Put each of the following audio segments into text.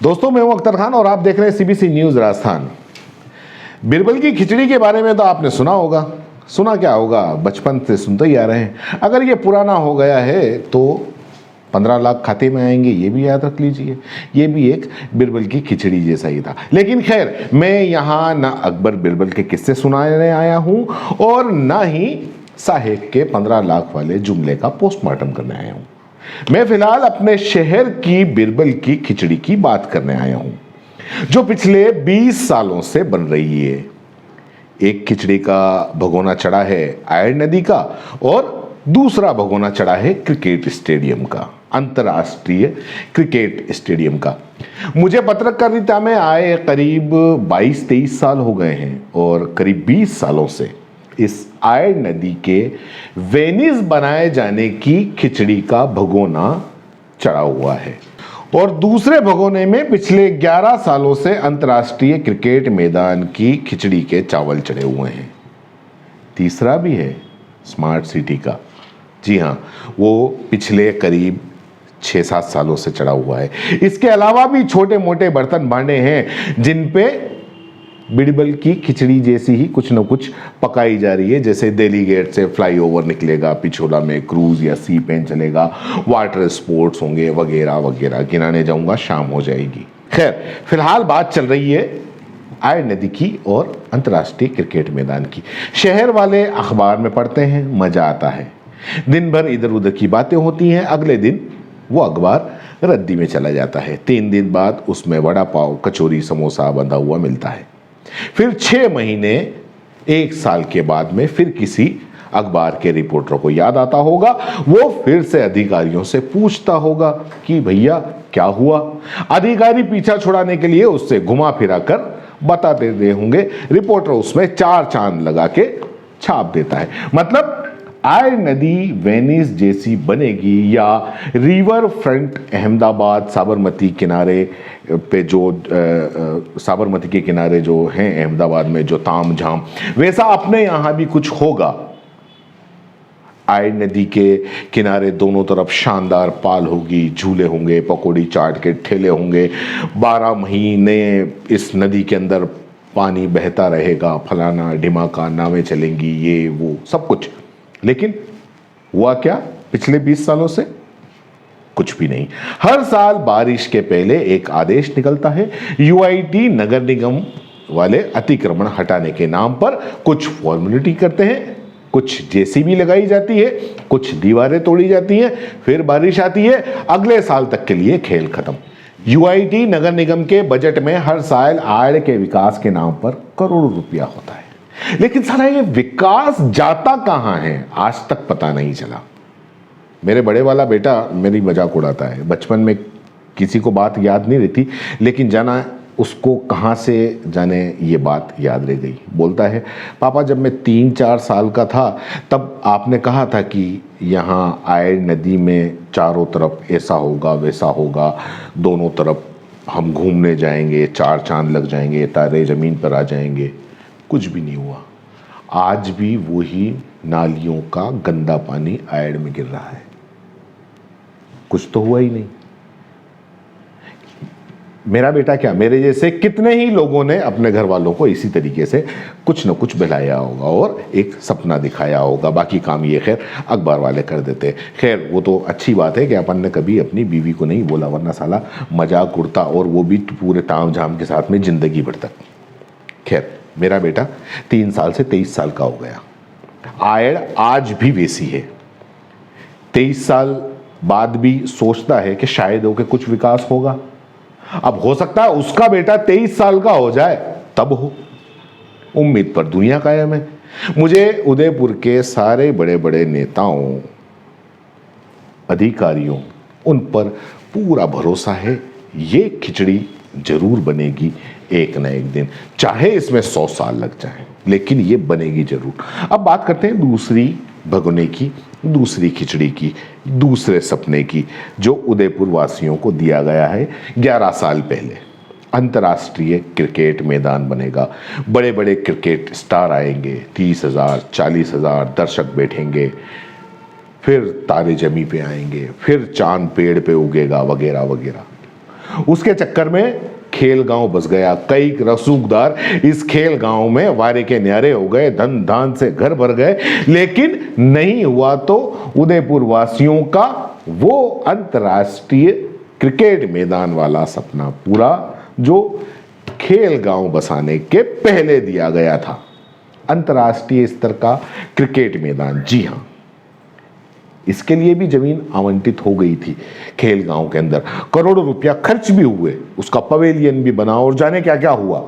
दोस्तों, मैं हूं अख्तर खान और आप देख रहे हैं सीबीसी न्यूज राजस्थान। बिरबल की खिचड़ी के बारे में तो आपने सुना होगा। सुना क्या होगा, बचपन से सुनते ही आ रहे हैं। अगर ये पुराना हो गया है तो 15 लाख खाते में आएंगे, ये भी याद रख लीजिए। ये भी एक बिरबल की खिचड़ी जैसा ही था। लेकिन खैर, मैं यहाँ ना अकबर बिरबल के किस्से सुनाने आया हूँ और ना ही साहेब के 15 लाख वाले जुमले का पोस्टमार्टम करने आया हूँ। मैं फिलहाल अपने शहर की बिरबल की खिचड़ी की बात करने आया हूं, जो पिछले 20 सालों से बन रही है। एक खिचड़ी का भगोना चढ़ा है आयड़ नदी का और दूसरा भगोना चढ़ा है क्रिकेट स्टेडियम का, अंतर्राष्ट्रीय क्रिकेट स्टेडियम का। मुझे पत्रकारिता में आए करीब 22-23 साल हो गए हैं और करीब 20 सालों से इस आयड़ नदी के वेनिस बनाए जाने की खिचड़ी का भगोना चढ़ा हुआ है और दूसरे भगोने में पिछले 11 सालों से अंतर्राष्ट्रीय क्रिकेट मैदान की खिचड़ी के चावल चढ़े हुए हैं। तीसरा भी है स्मार्ट सिटी का। जी हाँ, वो पिछले करीब 6-7 सालों से चढ़ा हुआ है। इसके अलावा भी छोटे मोटे बर्तन भांडे हैं जिन पे बिरबल की खिचड़ी जैसी ही कुछ न कुछ पकाई जा रही है। जैसे दिल्ली गेट से फ्लाईओवर निकलेगा, पिछोला में क्रूज या सी पेन चलेगा, वाटर स्पोर्ट्स होंगे वगैरह वगैरह। गिनाने जाऊंगा शाम हो जाएगी। खैर, फिलहाल बात चल रही है आयड़ नदी की और अंतर्राष्ट्रीय क्रिकेट मैदान की। शहर वाले अखबार में पढ़ते हैं, मजा आता है। दिन भर इधर उधर की बातें होती हैं। अगले दिन वो अखबार रद्दी में चला जाता है। 3 दिन बाद उसमें वड़ा पाव, कचौरी, समोसा बंधा हुआ मिलता है। फिर 6 महीने, 1 साल के बाद में फिर किसी अखबार के रिपोर्टर को याद आता होगा। वो फिर से अधिकारियों से पूछता होगा कि भैया क्या हुआ। अधिकारी पीछा छुड़ाने के लिए उससे घुमा फिरा कर बताते दे होंगे। रिपोर्टर उसमें 4 चांद लगा के छाप देता है। मतलब आयड़ नदी वेनिस जैसी बनेगी या रिवर फ्रंट अहमदाबाद साबरमती किनारे पे जो साबरमती के किनारे जो हैं अहमदाबाद में जो ताम झाम, वैसा अपने यहाँ भी कुछ होगा। आयड़ नदी के किनारे दोनों तरफ शानदार पाल होगी, झूले होंगे, पकौड़ी चाट के ठेले होंगे। 12 महीने इस नदी के अंदर पानी बहता रहेगा, फलाना ढिमाका, नावें चलेंगी, ये वो सब कुछ। लेकिन हुआ क्या पिछले 20 सालों से? कुछ भी नहीं। हर साल बारिश के पहले एक आदेश निकलता है। यूआईटी नगर निगम वाले अतिक्रमण हटाने के नाम पर कुछ फॉर्मेलिटी करते हैं, कुछ जेसीबी लगाई जाती है, कुछ दीवारें तोड़ी जाती हैं, फिर बारिश आती है। अगले साल तक के लिए खेल खत्म। यूआईटी नगर निगम के बजट में हर साल आयड़ के विकास के नाम पर करोड़ों रुपया होता है। लेकिन सारा ये विकास जाता कहां है, आज तक पता नहीं चला। मेरे बड़े वाला बेटा मेरी मजाक उड़ाता है। बचपन में किसी को बात याद नहीं रहती, लेकिन जाना उसको कहां से जाने ये बात याद रह गई। बोलता है, पापा जब मैं 3-4 साल का था तब आपने कहा था कि यहाँ आयड़ नदी में चारों तरफ ऐसा होगा वैसा होगा, दोनों तरफ हम घूमने जाएंगे, 4 चांद लग जाएंगे, तारे ज़मीन पर आ जाएंगे। कुछ भी नहीं हुआ। आज भी वही नालियों का गंदा पानी आयड़ में गिर रहा है। कुछ तो हुआ ही नहीं। मेरा बेटा क्या, मेरे जैसे कितने ही लोगों ने अपने घर वालों को इसी तरीके से कुछ न कुछ बहलाया होगा और एक सपना दिखाया होगा। बाकी काम ये खैर अखबार वाले कर देते। खैर, वो तो अच्छी बात है कि अपन ने कभी अपनी बीवी को नहीं बोला, वरना साला मजाक उड़ता, और वो भी पूरे ताम झाम के साथ में जिंदगी भर तक। खैर, मेरा बेटा 3 साल से 23 साल का हो गया। आयड़ आज भी वैसी है। 23 साल बाद भी सोचता है कि शायद होके कुछ विकास होगा। अब हो सकता है उसका बेटा 23 साल का हो जाए, तब हो। उम्मीद पर दुनिया कायम है। मुझे उदयपुर के सारे बड़े बड़े नेताओं, अधिकारियों, उन पर पूरा भरोसा है। ये खिचड़ी जरूर बनेगी एक न एक दिन, चाहे इसमें 100 साल लग जाए, लेकिन ये बनेगी जरूर। अब बात करते हैं दूसरी भगोने की, दूसरी खिचड़ी की, दूसरे सपने की, जो उदयपुर वासियों को दिया गया है 11 साल पहले। अंतर्राष्ट्रीय क्रिकेट मैदान बनेगा, बड़े बड़े क्रिकेट स्टार आएंगे, 30,000 40,000 दर्शक बैठेंगे, फिर तारे जमी पे आएंगे, फिर चांद पेड़ पे उगेगा वगैरह वगैरह। उसके चक्कर में खेल गांव बस गया। कई रसूखदार इस खेल गांव में वारे के न्यारे हो गए, धन धान से घर भर गए, लेकिन नहीं हुआ तो उदयपुर वासियों का वो अंतर्राष्ट्रीय क्रिकेट मैदान वाला सपना पूरा जो खेल गांव बसाने के पहले दिया गया था। अंतर्राष्ट्रीय स्तर का क्रिकेट मैदान, जी हां, इसके लिए भी जमीन आवंटित हो गई थी। खेल गांव के अंदर करोड़ों रुपया खर्च भी हुए, उसका पवेलियन भी बना और जाने क्या क्या हुआ।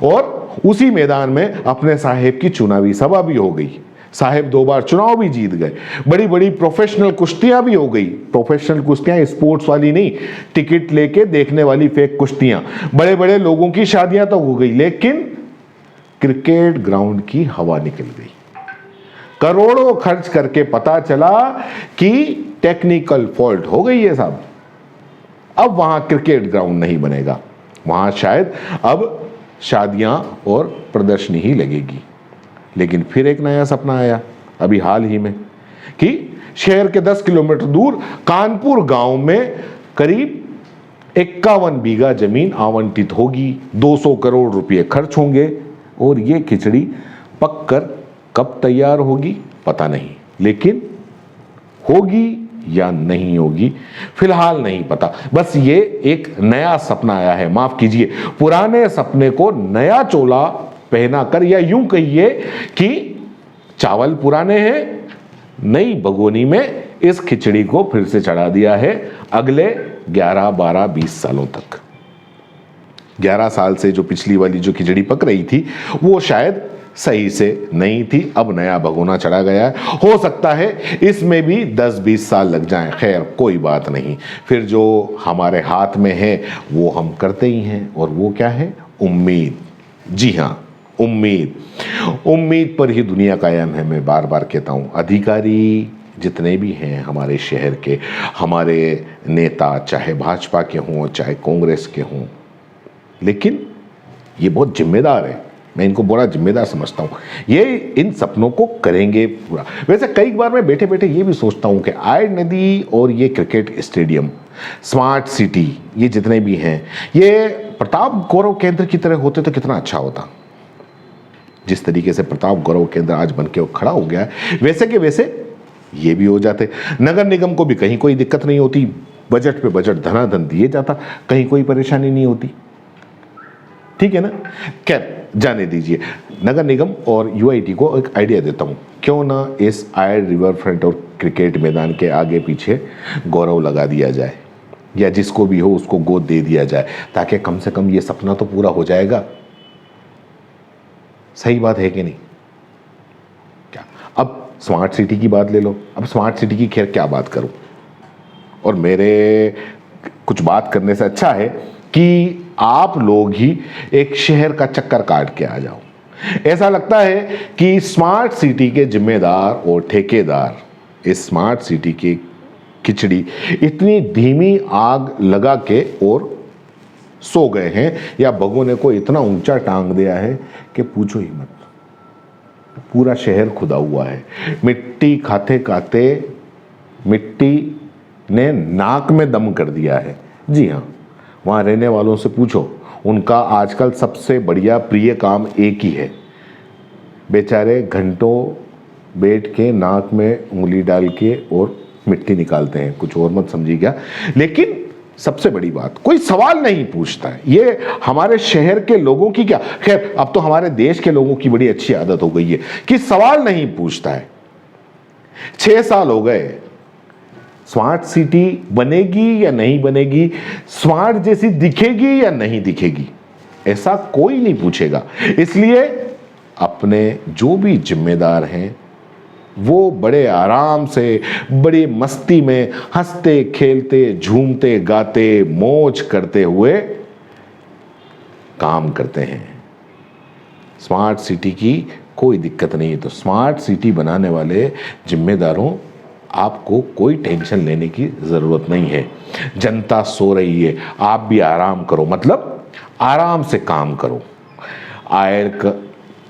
और उसी मैदान में अपने साहेब की चुनावी सभा भी हो गई। साहेब 2 बार चुनाव भी जीत गए। बड़ी बड़ी प्रोफेशनल कुश्तियां भी हो गई। प्रोफेशनल कुश्तियां स्पोर्ट्स वाली नहीं, टिकट लेके देखने वाली फेक कुश्तियां। बड़े बड़े लोगों की शादियां तो हो गई, लेकिन क्रिकेट ग्राउंड की हवा निकल गई। करोड़ों खर्च करके पता चला कि टेक्निकल फॉल्ट हो गई है साहब, अब वहां क्रिकेट ग्राउंड नहीं बनेगा, वहां शायद अब शादियां और प्रदर्शनी ही लगेगी। लेकिन फिर एक नया सपना आया अभी हाल ही में कि शहर के 10 किलोमीटर दूर कानपुर गांव में करीब 51 बीघा जमीन आवंटित होगी, 200 करोड़ रुपए खर्च होंगे और ये खिचड़ी पककर कब तैयार होगी पता नहीं, लेकिन होगी या नहीं होगी फिलहाल नहीं पता। बस ये एक नया सपना आया है, माफ कीजिए, पुराने सपने को नया चोला पहना कर, या यूं कहिए कि चावल पुराने हैं, नई भगोनी में इस खिचड़ी को फिर से चढ़ा दिया है अगले 11, 12, 20 सालों तक। 11 साल से जो पिछली वाली जो खिचड़ी पक रही थी वो शायद सही से नहीं थी, अब नया भगोना चढ़ा गया है। हो सकता है इसमें भी 10-20 साल लग जाएं, खैर कोई बात नहीं। फिर जो हमारे हाथ में है वो हम करते ही हैं, और वो क्या है? उम्मीद। जी हाँ, उम्मीद पर ही दुनिया कायम है। मैं बार बार कहता हूँ, अधिकारी जितने भी हैं हमारे शहर के, हमारे नेता चाहे भाजपा के हों चाहे कांग्रेस के हों, लेकिन ये बहुत जिम्मेदार है, मैं इनको बड़ा जिम्मेदार समझता हूँ। ये इन सपनों को करेंगे पूरा। वैसे कई बार मैं बैठे बैठे ये भी सोचता हूँ कि आय नदी और ये क्रिकेट स्टेडियम, स्मार्ट सिटी, ये जितने भी हैं, ये प्रताप गौरव केंद्र की तरह होते तो कितना अच्छा होता। जिस तरीके से प्रताप गौरव केंद्र आज बन के खड़ा हो गया है, वैसे के वैसे ये भी हो जाते। नगर निगम को भी कहीं कोई दिक्कत नहीं होती, बजट पे बजट धनाधन दिए जाता, कहीं कोई परेशानी नहीं होती। ठीक है ना? खैर जाने दीजिए। नगर निगम और यूआईटी को एक आइडिया देता हूँ, क्यों ना इस आयर रिवर फ्रंट और क्रिकेट मैदान के आगे पीछे गौरव लगा दिया जाए, या जिसको भी हो उसको गोद दे दिया जाए, ताकि कम से कम ये सपना तो पूरा हो जाएगा। सही बात है कि नहीं? क्या अब स्मार्ट सिटी की बात ले लो। अब स्मार्ट सिटी की खैर क्या बात करूं, और मेरे कुछ बात करने से अच्छा है कि आप लोग ही एक शहर का चक्कर काट के आ जाओ। ऐसा लगता है कि स्मार्ट सिटी के जिम्मेदार और ठेकेदार इस स्मार्ट सिटी की खिचड़ी इतनी धीमी आग लगा के और सो गए हैं, या भगोने को इतना ऊंचा टांग दिया है कि पूछो ही मत। पूरा शहर खुदा हुआ है। मिट्टी खाते खाते मिट्टी ने नाक में दम कर दिया है। जी हाँ, वहाँ रहने वालों से पूछो, उनका आजकल सबसे बढ़िया प्रिय काम एक ही है। बेचारे घंटों बैठ के नाक में उंगली डाल के और मिट्टी निकालते हैं, कुछ और मत समझिएगा। लेकिन सबसे बड़ी बात, कोई सवाल नहीं पूछता है। ये हमारे शहर के लोगों की क्या, खैर अब तो हमारे देश के लोगों की बड़ी अच्छी आदत हो गई है कि सवाल नहीं पूछता है। 6 साल हो गए, स्मार्ट सिटी बनेगी या नहीं बनेगी, स्मार्ट जैसी दिखेगी या नहीं दिखेगी, ऐसा कोई नहीं पूछेगा। इसलिए अपने जो भी जिम्मेदार हैं वो बड़े आराम से, बड़ी मस्ती में, हंसते खेलते झूमते गाते मौज करते हुए काम करते हैं। स्मार्ट सिटी की कोई दिक्कत नहीं है। तो स्मार्ट सिटी बनाने वाले जिम्मेदारों, आपको कोई टेंशन लेने की ज़रूरत नहीं है। जनता सो रही है, आप भी आराम करो, मतलब आराम से काम करो। आयर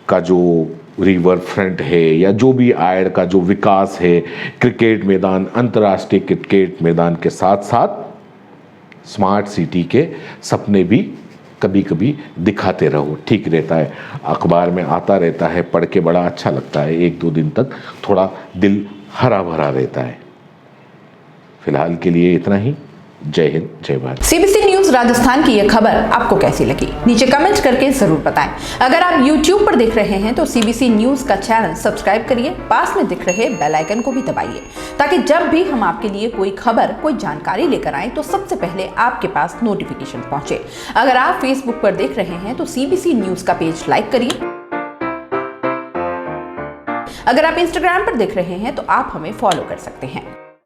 का जो रिवर फ्रंट है, या जो भी आयर का जो विकास है, क्रिकेट मैदान, अंतर्राष्ट्रीय क्रिकेट मैदान के साथ साथ स्मार्ट सिटी के सपने भी कभी कभी दिखाते रहो, ठीक रहता है। अखबार में आता रहता है, पढ़ के बड़ा अच्छा लगता है, 1-2 दिन तक थोड़ा दिल हरा भरा रहता है। फिलहाल के लिए इतना ही। जय हिंद, जय भारत। सीबीसी न्यूज राजस्थान की यह खबर आपको कैसी लगी, नीचे कमेंट करके जरूर बताएं। अगर आप YouTube पर देख रहे हैं तो सीबीसी न्यूज का चैनल सब्सक्राइब करिए, पास में दिख रहे बेल आइकन को भी दबाइए, ताकि जब भी हम आपके लिए कोई खबर, कोई जानकारी लेकर आए तो सबसे पहले आपके पास नोटिफिकेशन पहुंचे। अगर आप Facebook पर देख रहे हैं तो सीबीसी न्यूज का पेज लाइक करिए। अगर आप Instagram पर देख रहे हैं तो आप हमें फॉलो कर सकते हैं।